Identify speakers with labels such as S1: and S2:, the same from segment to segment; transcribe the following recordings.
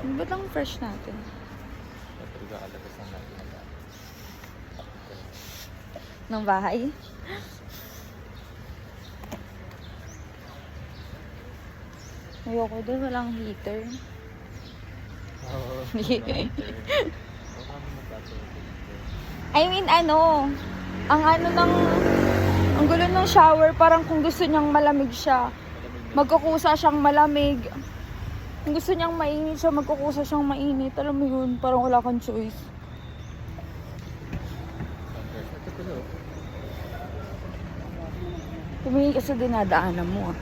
S1: Ba't ang fresh natin? Ng bahay? Ayoko doon, walang heater. I mean, ang gulo ng shower, parang kung gusto niyang malamig siya, magkukusa siyang malamig. Kung gusto niyang mainit siya, magkukusa siyang mainit. Alam mo yun, parang wala kang choice. Tumingin ka sa dinadaanan mo, ah.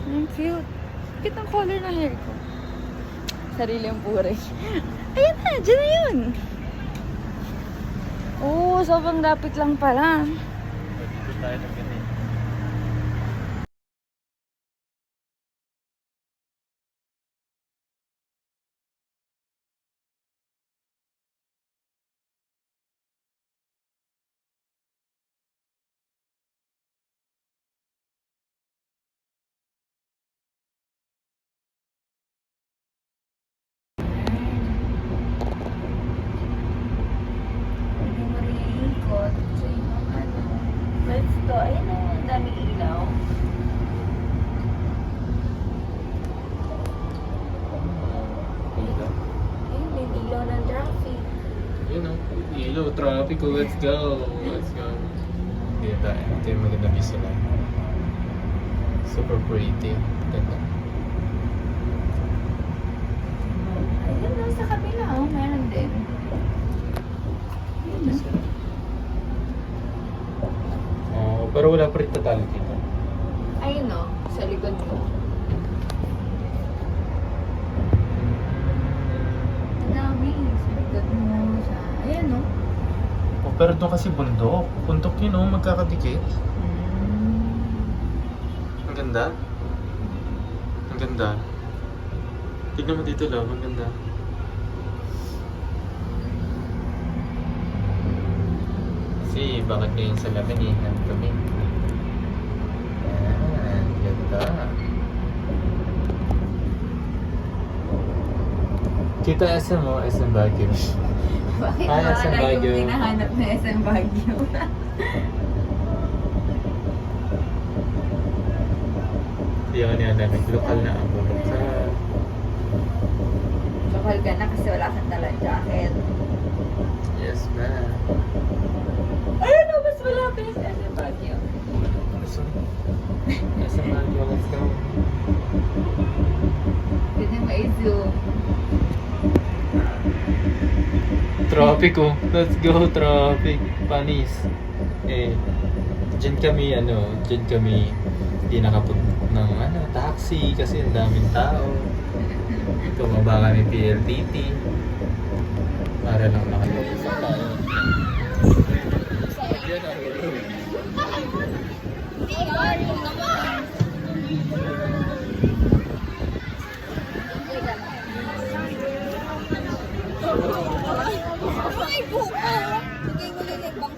S1: Ang cute. Cute ang color ng hair ko. Sarili ang pure. Ayan na, dyan na yun. Oo, sobrang lapit lang pala.
S2: Dito tayo ng ganito.
S1: Hindi mo rin iikot. So, yung let's go. Ayun na, ang daming ilaw. Ayun, may ilaw ng traffic.
S2: Yun o. Ilaw, traffic. Let's go. Let's go. Dito, ito yung maganda view sila. Super pretty. Ganda.
S1: Ayun na, sa kabila. Oh, meron din. Ayun na.
S2: Oh, pero wala pa rin tatalo dito.
S1: Ayun no, sa likod ko. Ang dami. Sa likod mo. Ayan no.
S2: Oh, pero doon kasi bundok. Bundok yun o, magkakadikit. Ang ganda. Ang ganda. Tignan mo dito lang, ang ganda. Kasi bakit ngayon sa laminihan kami? Yan, ganda. Kita SM mo, SM Baguio.
S1: Bakit
S2: Ay,
S1: wala
S2: SM Baguio.
S1: yung hinahanap na SM Baguio?
S2: Hindi ako niyanamig. Lokal na ako.
S1: Lokal ka na kasi wala kang dalang jacket.
S2: Yes, ma'am.
S1: Ayun no, mas malapit sa SM Baguio.
S2: SM Baguio, let's go.
S1: Pwede ma-zoom.
S2: Traffic oh. Let's go, traffic. Panis. Diyan kami, hindi nakapunta ng taxi kasi ang daming tao. Tumaba kami PLDT. Para lang nakatapos tayo.
S1: Ay, buko! Bigay mo lang yung bang...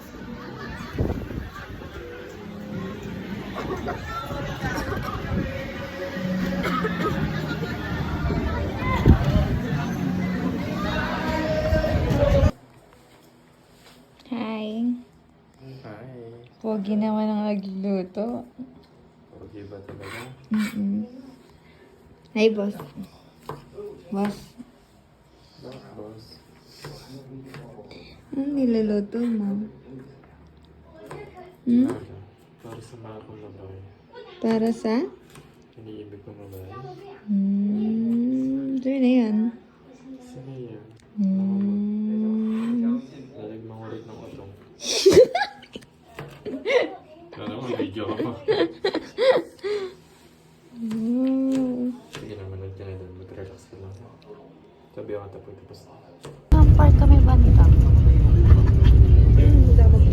S1: Hi.
S2: Hi.
S1: Pogi naman ang nagluto.
S2: Okay ba talaga?
S1: Hi, boss. Boss.
S2: Boss.
S1: Ano niluluto mo?
S2: Para sa mga kong babae.
S1: Para sa?
S2: Iniibig kong babae.
S1: Sino na yan?
S2: Sino yan? Lalag mangurit ng otong. Kala mo, video ka pa. Sige na, manood ka na doon. Mag-relax ka lang. Sabi ako tapos na.
S1: Ang part kami banda. Dapat